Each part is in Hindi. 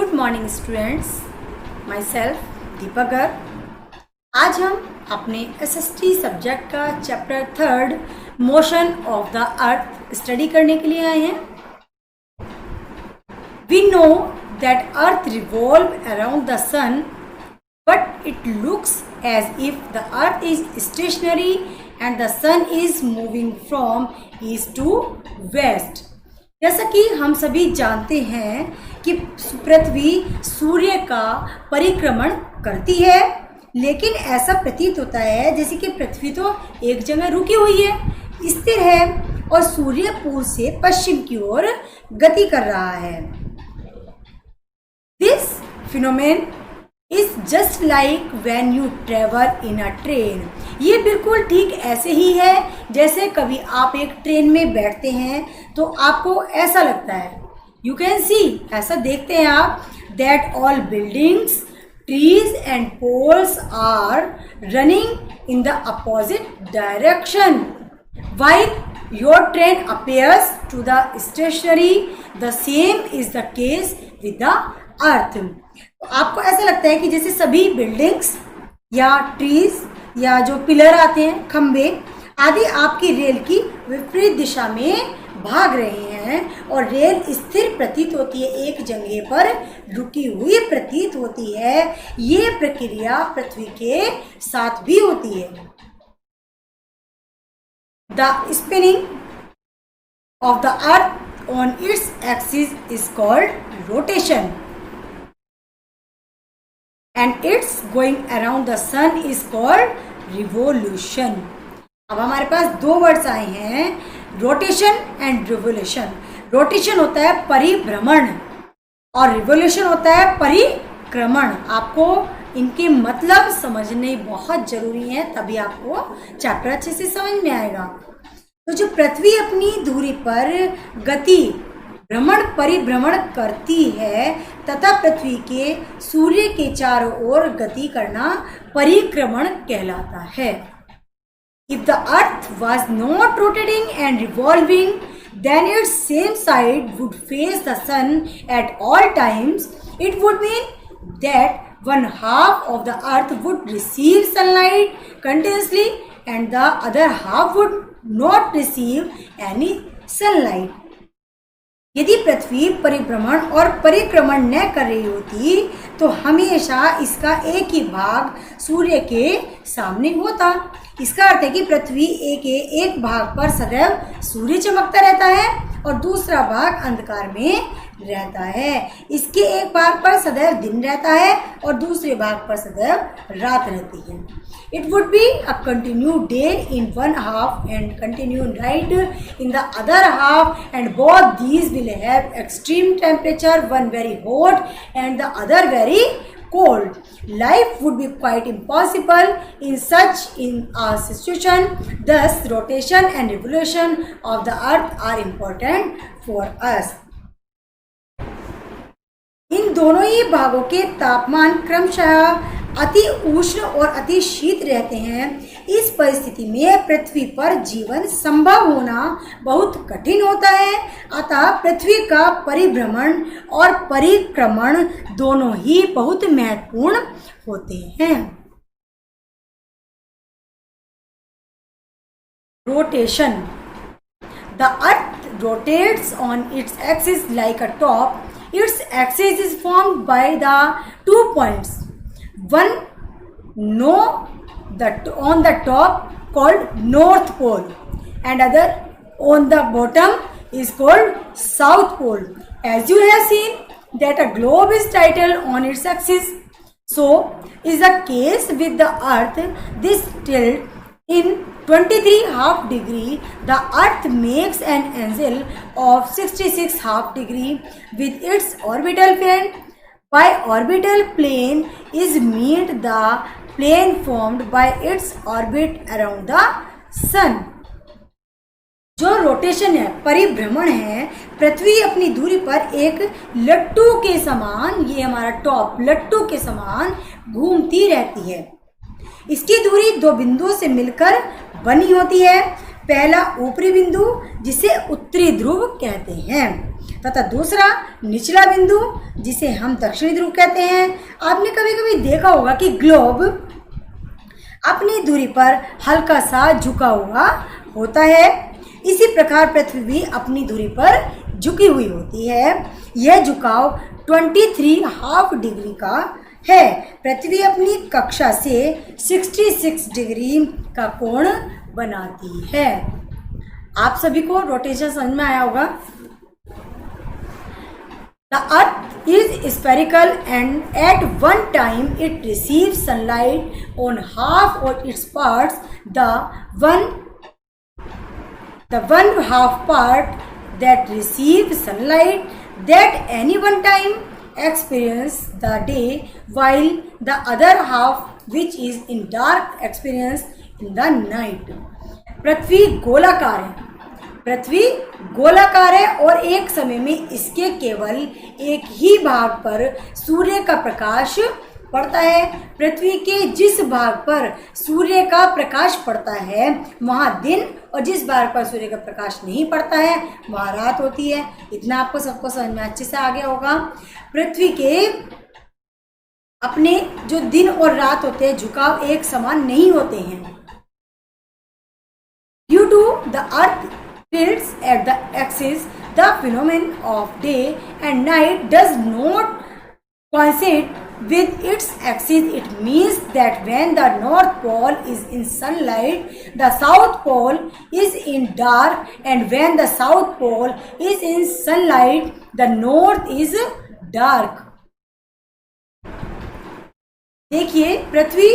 Good morning students, myself Deepak Garg. आज हम अपने एसएसटी सब्जेक्ट का chapter 3 motion of the earth study करने के लिए आए हैं। We know that earth revolve around the sun, but it looks as if the earth is stationary and the sun is moving from east to west. जैसा कि हम सभी जानते हैं कि पृथ्वी सूर्य का परिक्रमण करती है, लेकिन ऐसा प्रतीत होता है जैसे कि पृथ्वी तो एक जगह रुकी हुई है, स्थिर है और सूर्य पूर्व से पश्चिम की ओर गति कर रहा है। This phenomenon is just like when you travel in a train. ये बिल्कुल ठीक ऐसे ही है जैसे कभी आप एक ट्रेन में बैठते हैं तो आपको ऐसा लगता है, यू कैन सी, ऐसा देखते हैं आप, that all buildings, trees and poles are running in the opposite direction while your train appears to the stationary. The same is the case with the earth. तो आपको ऐसा लगता है कि जैसे सभी बिल्डिंग्स या ट्रीज या जो पिलर आते हैं, खंबे आदि आपकी रेल की विपरीत दिशा में भाग रहे हैं और रेल स्थिर प्रतीत होती है, एक जगह पर रुकी हुई प्रतीत होती है। ये प्रक्रिया पृथ्वी के साथ भी होती है। The spinning of the earth on its axis is called rotation, and its going around the sun is called revolution. अब हमारे पास दो वर्ड्स आए हैं, रोटेशन एंड रिवोल्यूशन। रोटेशन होता है परिभ्रमण और रिवोल्यूशन होता है परिक्रमण। आपको इनके मतलब समझने बहुत जरूरी है, तभी आपको चैप्टर अच्छे से समझ में आएगा। तो जो पृथ्वी अपनी दूरी पर गति भ्रमण परिभ्रमण करती है तथा पृथ्वी के सूर्य के चारों ओर गति करना परिक्रमण कहलाता है। If the earth was not rotating and revolving, then its same side would face the sun at all times. It would mean that one half of the earth would receive sunlight continuously and the other half would not receive any sunlight. यदि पृथ्वी परिभ्रमण और परिक्रमण न कर रही होती तो हमेशा इसका एक ही भाग सूर्य के सामने होता। इसका अर्थ है कि पृथ्वी एक भाग पर सदैव सूर्य चमकता रहता है और दूसरा भाग अंधकार में रहता है। इसके एक भाग पर सदैव दिन रहता है और दूसरे भाग पर सदैव रात रहती है। It would be a continued day in one half and continued night in the other half, and both these will have extreme temperature, one very hot and the other very cold. Life would be quite impossible in a situation. Thus, rotation and revolution of the earth are important for us. इन दोनों ही भागों के तापमान क्रमशः अति उष्ण और अति शीत रहते हैं। इस परिस्थिति में पृथ्वी पर जीवन संभव होना बहुत कठिन होता है। अतः पृथ्वी का परिभ्रमण और परिक्रमण दोनों ही बहुत महत्वपूर्ण होते हैं। Rotation. The earth rotates on its axis like a top. Its axis is formed by the 2 points. One on the top called North Pole and other on the bottom is called South Pole. As you have seen that a globe is tilted on its axis, so is the case with the earth. This tilt in 23½ degree, the earth makes an angle of 66½ degree with its orbital plane. By orbital plane is meant the plane formed by its orbit around the sun. जो रोटेशन है, परिभ्रमण है, पृथ्वी अपनी दूरी पर एक लट्टू के समान, ये हमारा टॉप लट्टू के समान घूमती रहती है। इसकी दूरी दो बिंदुओं से मिलकर बनी होती है। पहला ऊपरी बिंदु जिसे उत्तरी ध्रुव कहते हैं, तथा दूसरा निचला बिंदु जिसे हम दक्षिणी ध्रुव कहते हैं। आपने कभी कभी देखा होगा कि ग्लोब अपनी धुरी पर हल्का सा झुका हुआ होता है। इसी प्रकार पृथ्वी भी अपनी धुरी पर झुकी हुई होती है। यह झुकाव 23½ डिग्री का है। पृथ्वी अपनी कक्षा से 66 डिग्री का कोण बनाती है। आप सभी को रोटेशन समझ में आया होगा। The Earth is spherical and at one time it receives sunlight on half of its parts. The one half part that receives sunlight that any one time experience the day, while the other half, which is in dark, experience in the night. पृथ्वी गोलाकार है। पृथ्वी गोलाकार है और एक समय में इसके केवल एक ही भाग पर सूर्य का प्रकाश पड़ता है। पृथ्वी के जिस भाग पर सूर्य का प्रकाश पड़ता है वहाँ दिन, और जिस भाग पर सूर्य का प्रकाश नहीं पड़ता है वहाँ रात होती है। इतना आपको सबको समझ में अच्छे से आ गया होगा। पृथ्वी के अपने जो दिन और रात होते हैं झुकाव एक समान नहीं होते हैं। Due to the Earth tilts at the axis, the phenomenon of day and night does not coincide with its axis. It means that when the North Pole is in sunlight, the South Pole is in dark, and when the South Pole is in sunlight, the North is dark. देखिए, पृथ्वी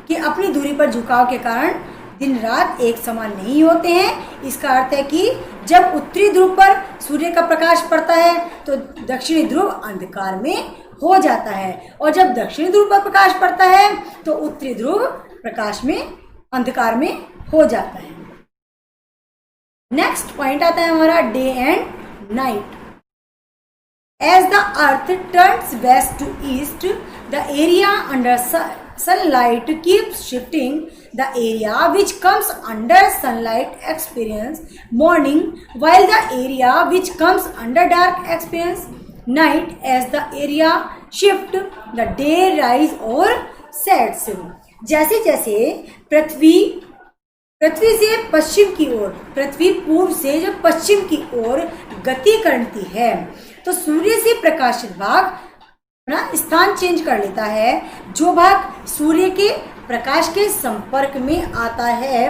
की अपनी दूरी पर झुकाव के कारण दिन रात एक समान नहीं होते हैं। इसका अर्थ है कि जब उत्तरी ध्रुव पर सूर्य का प्रकाश पड़ता है तो दक्षिणी ध्रुव अंधकार में हो जाता है, और जब दक्षिणी ध्रुव पर प्रकाश पड़ता है तो उत्तरी ध्रुव प्रकाश में अंधकार में हो जाता है। नेक्स्ट पॉइंट आता है हमारा day and night. As the earth turns west to east, the area under sunlight keeps shifting. The area which comes under sunlight experience morning, while the area which comes under dark experience night. As the area shift, the day rise or sets. जैसे जैसे पृथ्वी से पश्चिम की ओर, पृथ्वी पूर्व से जब पश्चिम की ओर गति करती है तो सूर्य से प्रकाशित भाग अपना स्थान चेंज कर लेता है। जो भाग सूर्य के प्रकाश के संपर्क में आता है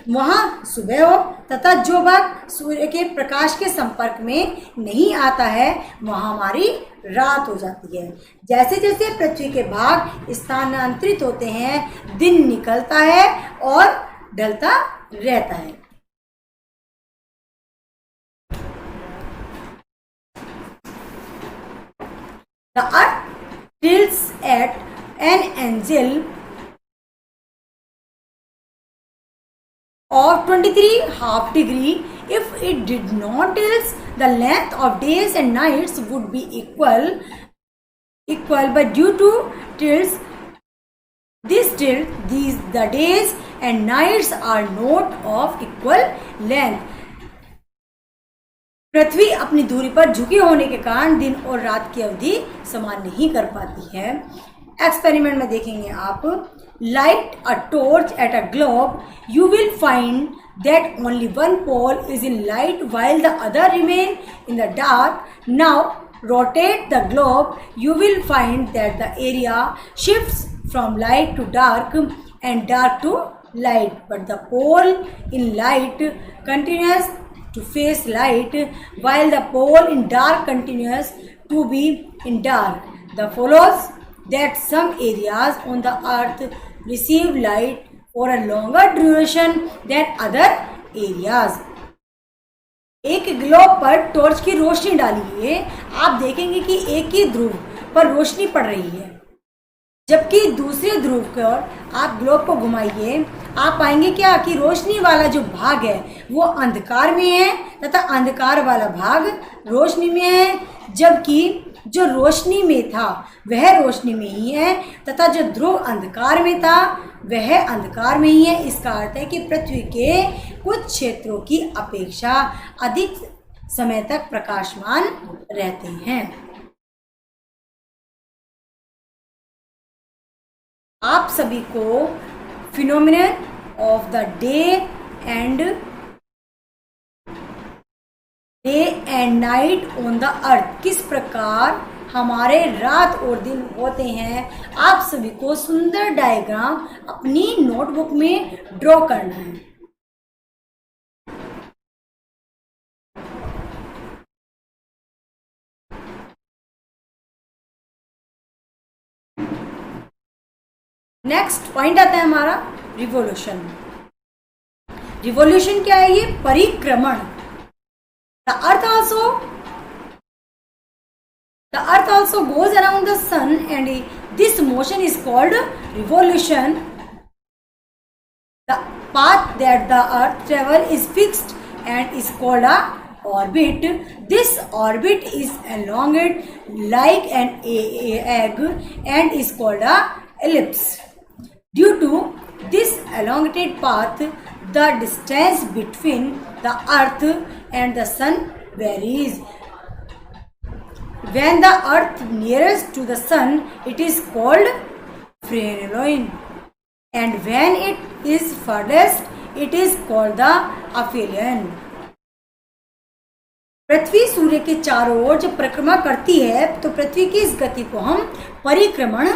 वहाँ सुबह हो, तथा जो भाग सूर्य के प्रकाश के संपर्क में नहीं आता है वहाँ हमारी रात हो जाती है। जैसे जैसे पृथ्वी के भाग स्थानांतरित होते हैं दिन निकलता है और ढलता रहता है। The Earth tilts at an angle of 23½ degree. If it did not tilt, the length of days and nights would be equal, but due to tilts, the days and nights are not of equal length. पृथ्वी अपनी दूरी पर झुके होने के कारण दिन और रात की अवधि समान नहीं कर पाती है। एक्सपेरिमेंट में देखेंगे आप, light a torch at a globe, you will find that only one pole is in light while the other remain in the dark. Now rotate the globe, you will find that the area shifts from light to dark and dark to light, but the pole in light continues to face light while the pole in dark continues to be in dark. The follows that some areas on the earth receive light for a longer duration than other areas. एक ग्लोब पर टॉर्च की रोशनी डालिए, आप देखेंगे कि एक ही ध्रुव पर रोशनी पड़ रही है, जबकि दूसरे ध्रुव पर आप ग्लोब को घुमाइए, आप पाएंगे क्या कि रोशनी वाला जो भाग है वो अंधकार में है तथा अंधकार वाला भाग रोशनी में है, जबकि जो रोशनी में था वह रोशनी में ही है तथा जो ध्रुव अंधकार में था वह अंधकार में ही है। इसका अर्थ है कि पृथ्वी के कुछ क्षेत्रों की अपेक्षा अधिक समय तक प्रकाशमान रहते हैं। आप सभी को phenomenon of the day and night on the earth, किस प्रकार हमारे रात और दिन होते हैं, आप सभी को सुंदर डायग्राम अपनी नोटबुक में ड्रॉ करना है। नेक्स्ट पॉइंट आता है हमारा रिवोल्यूशन। रिवोल्यूशन क्या है? ये परिक्रमण। The earth also goes around the sun and this motion is called revolution. The path that the earth travels is fixed and is called a orbit. This orbit is elongated like an egg and is called a ellipse. Due to this elongated path, the distance between the earth and the sun varies. When the earth nearest to the sun, it is called Fresnel, and when it is furthest, it is called the aphelion. पृथ्वी सूर्य के चारों ओर जब परिक्रमा करती है तो पृथ्वी की इस गति को हम परिक्रमण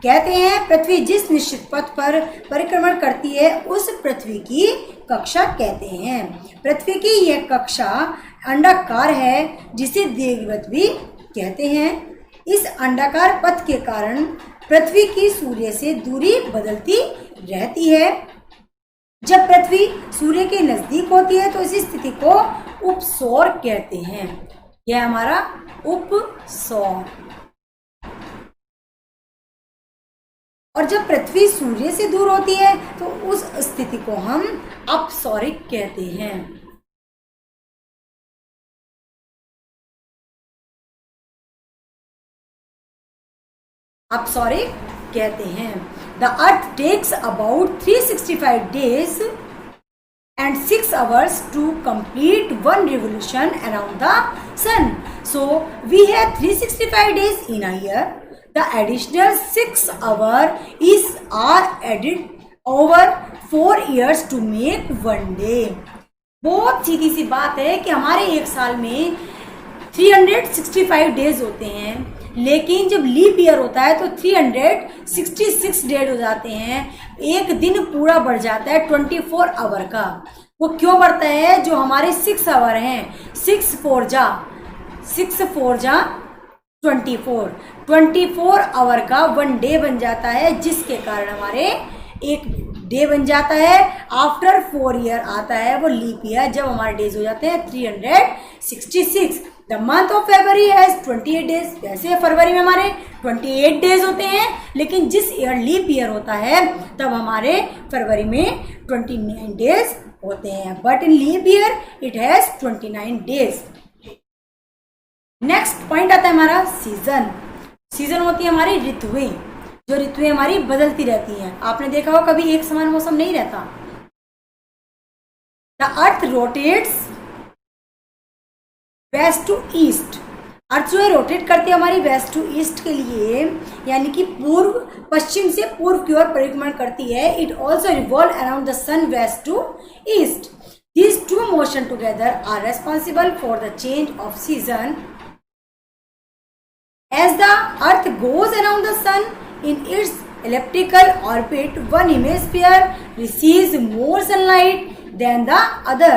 कहते हैं। पृथ्वी जिस निश्चित पथ पर परिक्रमण करती है उस पृथ्वी की कक्षा कहते हैं। पृथ्वी की यह कक्षा अंडाकार है जिसे दीर्घवृत्त भी कहते हैं। इस अंडाकार पथ के कारण पृथ्वी की सूर्य से दूरी बदलती रहती है। जब पृथ्वी सूर्य के नजदीक होती है तो इस स्थिति को उपसौर कहते हैं। यह हमारा उपसौर। और जब पृथ्वी सूर्य से दूर होती है तो उस स्थिति को हम अपसौरिक कहते हैं। अपसौरिक कहते हैं। The earth takes about 365 days and 6 hours to complete one revolution around the sun. So we have 365 days in a year. The additional 6 hours are added over 4 years to make one day. बहुत सीधी सी बात है कि हमारे एक साल में 365 डेज होते हैं, लेकिन जब लीप ईयर होता है तो 366 डेज हो जाते हैं। एक दिन पूरा बढ़ जाता है 24 आवर का। वो क्यों बढ़ता है? जो हमारे 6 आवर हैं, 6 4 जा 24 आवर का 1 डे बन जाता है, जिसके कारण हमारे एक डे बन जाता है। आफ्टर 4 ईयर आता है वो लीप ईयर, जब हमारे डेज हो जाते हैं 366। The month of February has 28 days. वैसे फरवरी में हमारे 28 डेज होते हैं, लेकिन जिस ईयर लीप ईयर होता है तब हमारे फरवरी में 29 डेज होते हैं। But in leap year it has 29 days. Next point आता है हमारा सीजन। सीजन होती है हमारी ऋतुएं, जो ऋतुएं हमारी बदलती रहती हैं। आपने देखा हो कभी एक समान मौसम नहीं रहता। The earth rotates west to east. Earth जो है रोटेट करती है हमारी वेस्ट टू ईस्ट के लिए, यानी कि पूर्व पश्चिम से पूर्व की ओर परिक्रमण करती है। It also revolve around the sun west to east. These two motion together are responsible for the change of season. As the earth goes around the sun in its elliptical orbit, one hemisphere receives more sunlight than the other.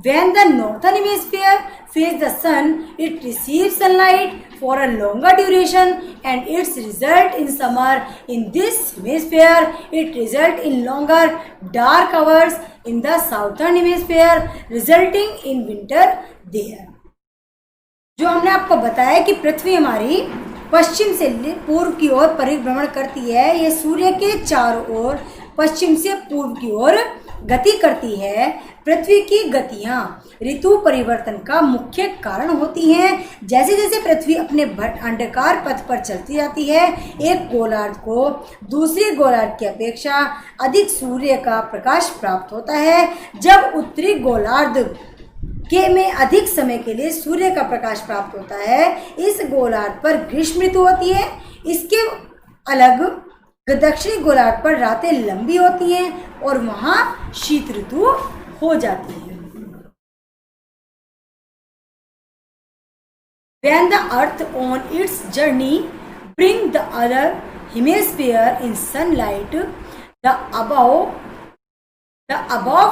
When the northern hemisphere faces the sun, it receives sunlight for a longer duration and its result in summer. In this hemisphere, it results in longer dark hours in the southern hemisphere, resulting in winter there. जो हमने आपको बताया कि पृथ्वी हमारी पश्चिम से पूर्व की ओर परिभ्रमण करती है। ये सूर्य के चारों ओर पश्चिम से पूर्व की ओर गति करती है। पृथ्वी की गतियां ऋतु परिवर्तन का मुख्य कारण होती हैं। जैसे जैसे पृथ्वी अपने अंडाकार पथ पर चलती जाती है, एक गोलार्ध को दूसरे गोलार्ध की अपेक्षा अधिक सूर्य का प्रकाश प्राप्त होता है। जब उत्तरी गोलार्ध के में अधिक समय के लिए सूर्य का प्रकाश प्राप्त होता है। इस गोलार्ध पर ग्रीष्म ऋतु होती है। इसके अलग दक्षिणी गोलार्ध पर रातें लंबी होती हैं और वहां शीत ऋतु हो जाती है। When the earth on its journey bring the other hemisphere in sunlight, the above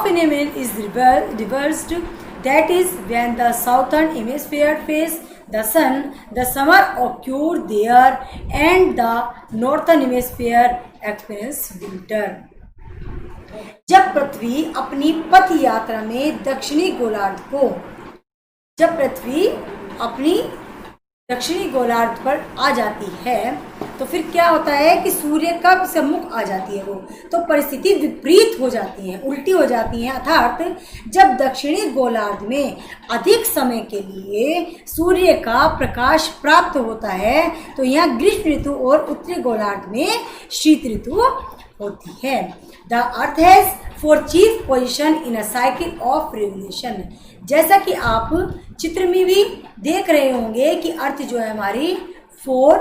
phenomenon is reversed. That is, when the southern hemisphere face the sun, the summer occur there, and the northern hemisphere experience winter. जब पृथ्वी अपनी पथ यात्रा में दक्षिणी गोलार्ध पर आ जाती है तो फिर क्या होता है कि सूर्य का सम्मुख आ जाती है वो, तो परिस्थिति विपरीत हो जाती है, उल्टी हो जाती है। अर्थात जब दक्षिणी गोलार्ध में अधिक समय के लिए सूर्य का प्रकाश प्राप्त होता है तो यहाँ ग्रीष्म ऋतु और उत्तरी गोलार्ध में शीत ऋतु होती है। The earth has 4 chief position in a cycle of revolution. जैसा कि आप चित्र में भी देख रहे होंगे कि अर्थ जो है हमारी 4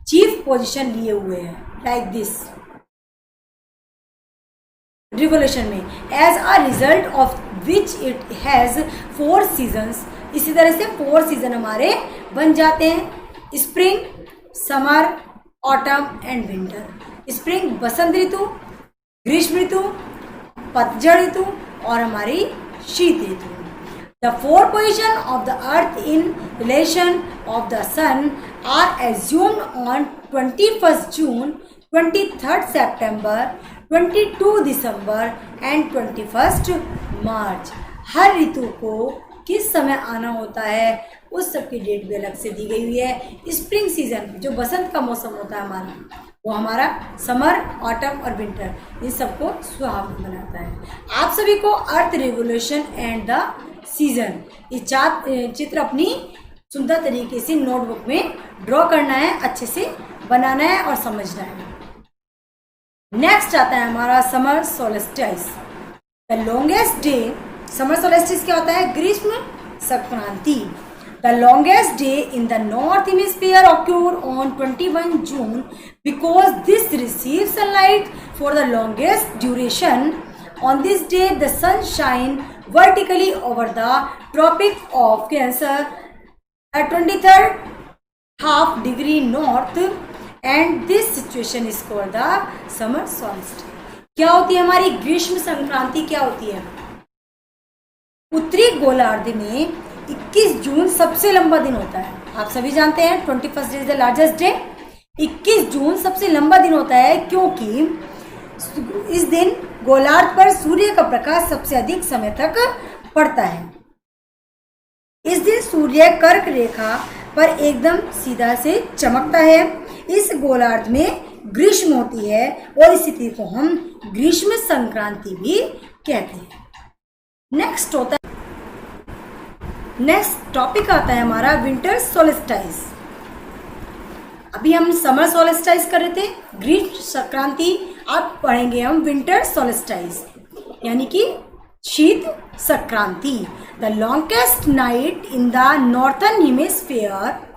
चीफ पोजीशन लिए हुए हैं, लाइक दिस रिवोल्यूशन में, as a result of which it has 4 seasons. इसी तरह से 4 सीजन हमारे बन जाते हैं, spring, summer, autumn and winter. Spring बसंत ऋतु, ग्रीष्म ऋतु, पतझड़ ऋतु और हमारी शीत ऋतु। The 4 positions of the earth in relation of the sun are assumed on 21st June, 23rd September, 22 December and 21st March। हर ऋतु को किस समय आना होता है उस सब की डेट भी अलग से दी गई हुई है। स्प्रिंग सीजन जो बसंत का मौसम होता है हमारा, वो हमारा समर, ऑटम और विंटर, इन सबको सुहावना बनाता है। आप सभी को earth revolution and the season ये चित्र अपनी सुंदर तरीके से नोटबुक में ड्रॉ करना है, अच्छे से बनाना है और समझना है। नेक्स्ट आता है हमारा summer solstice. The longest day, summer solstice क्या होता है? ग्रीष्म Sankranti. The longest day in the north hemisphere occur on 21 June because this receives sunlight for the longest duration. On this day, the sun shines vertically over the Tropic of Cancer at 23rd half degree north, and this situation is called the summer solstice. क्या होती है हमारी ग्रीष्म संक्रांति? क्या होती है? उत्तरी गोलार्ध में 21 जून सबसे लंबा दिन होता है। आप सभी जानते हैं 21st day is the largest day. 21 जून सबसे लंबा दिन होता है क्योंकि इस दिन गोलार्ध पर सूर्य का प्रकाश सबसे अधिक समय तक पड़ता है। इस दिन सूर्य कर्क रेखा पर एकदम सीधा से चमकता है। इस गोलार्ध में ग्रीष्म होती है और इस स्थिति को हम ग्रीष्म संक्रांति भी कहते हैं। नेक्स्ट टॉपिक आता है हमारा विंटर सोल्स्टिस। अभी हम समर सोल्स्टिस कर रहे थे, ग्रीष्म संक्रांति। अब पढ़ेंगे हम विंटर सोल्स्टिस यानी कि शीत Sankranti. The longest night in the northern hemisphere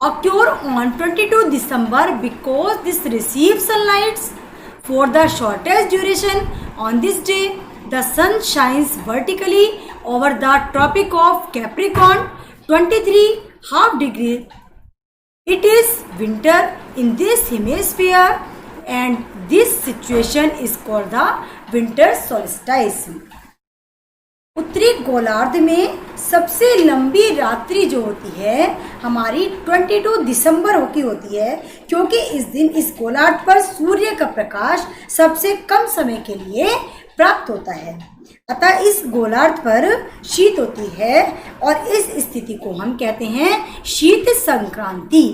occur on 22 December because this receives sunlight for the shortest duration. On this day, the sun shines vertically over the Tropic of Capricorn, 23 half degree. It is winter in this hemisphere, and this situation is called the winter solstice. उत्तरी गोलार्ध में सबसे लंबी रात्रि जो होती है हमारी 22 दिसंबर की होती है क्योंकि इस दिन इस गोलार्ध पर सूर्य का प्रकाश सबसे कम समय के लिए प्राप्त होता है। अतः इस गोलार्ध पर शीत होती है और इस स्थिति को हम कहते हैं शीत संक्रांति।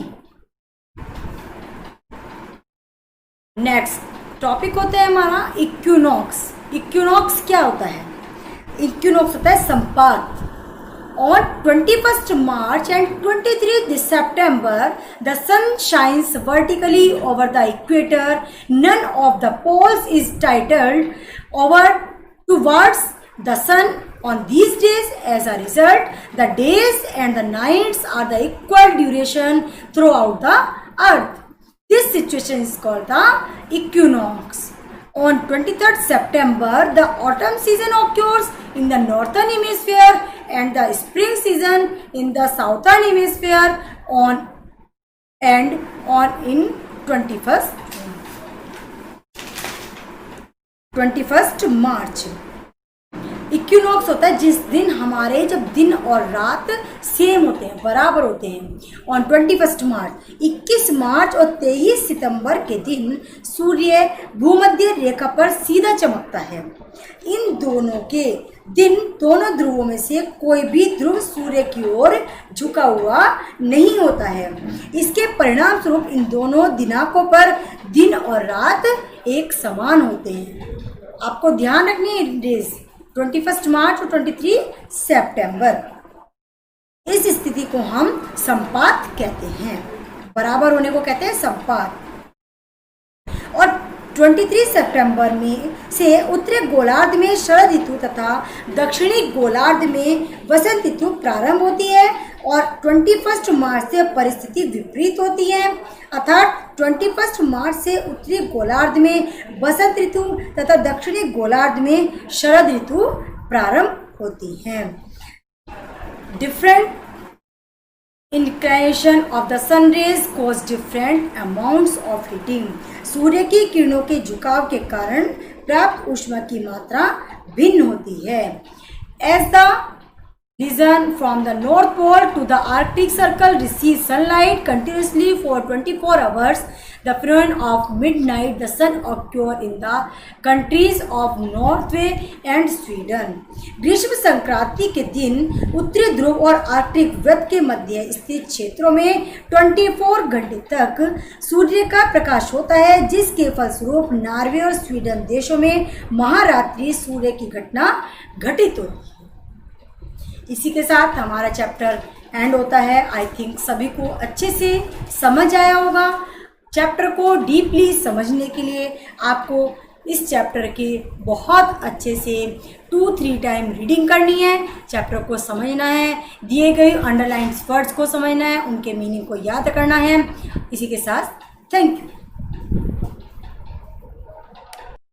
नेक्स्ट टॉपिक होता है हमारा इक्विनॉक्स। इक्विनॉक्स क्या होता है? इक्विनॉक्स होता है संपात। On 21st March and 23 September, the sun shines vertically over the equator. None of the poles is tilted over towards the sun On these days, as a result, the days and the nights are the equal duration throughout the earth. This situation is called the equinox. On 23rd September, the autumn season occurs in the northern hemisphere and the spring season in the southern hemisphere in 21st March. Equinox होता है जिस दिन हमारे जब दिन और रात सेम होते हैं, बराबर होते हैं। ऑन 21 मार्च 21 मार्च और 23 सितंबर के दिन सूर्य भूमध्य रेखा पर सीधा चमकता है। इन दोनों के दिन दोनों ध्रुवों में से कोई भी ध्रुव सूर्य की ओर झुका हुआ नहीं होता है। इसके परिणाम स्वरूप इन दोनों दिनांकों पर दिन और रात एक समान होते हैं। आपको ध्यान रखनी है डेज 21 मार्च और 23 सितंबर। इस स्थिति को हम संपात कहते हैं, बराबर होने को कहते हैं संपात। और 23 सितंबर में से उत्तरी गोलार्ध में शरद ऋतु तथा दक्षिणी गोलार्ध में वसंत ऋतु प्रारंभ होती है और 21 मार्च से परिस्थिति विपरीत होती है, अर्थात 21 मार्च से उत्तरी गोलार्ध में वसंत ऋतु तथा दक्षिणी गोलार्ध में शरद ऋतु प्रारंभ होती है। Different inclination of the sun rays cause different amounts of heating. सूर्य की किरणों के झुकाव के कारण प्राप्त ऊष्मा की मात्रा भिन्न होती है। As the region from the North Pole to the Arctic Circle receives sunlight continuously for 24 hours. The phenomenon of midnight the sun occur in the countries of Norway and Sweden. ग्रीष्म संक्रांति के दिन उत्तरी ध्रुव और आर्कटिक वृत्त के मध्य स्थित क्षेत्रों में 24 घंटे तक सूर्य का प्रकाश होता है, जिसके फलस्वरूप नॉर्वे और स्वीडन देशों में महारात्रि सूर्य की घटना घटित होती है। इसी के साथ हमारा चैप्टर एंड होता है। आई थिंक सभी को अच्छे से समझ आया होगा। चैप्टर को डीपली समझने के लिए आपको इस चैप्टर के बहुत अच्छे से 2-3 टाइम रीडिंग करनी है। चैप्टर को समझना है, दिए गए अंडरलाइन वर्ड्स को समझना है, उनके मीनिंग को याद करना है। इसी के साथ थैंक यू।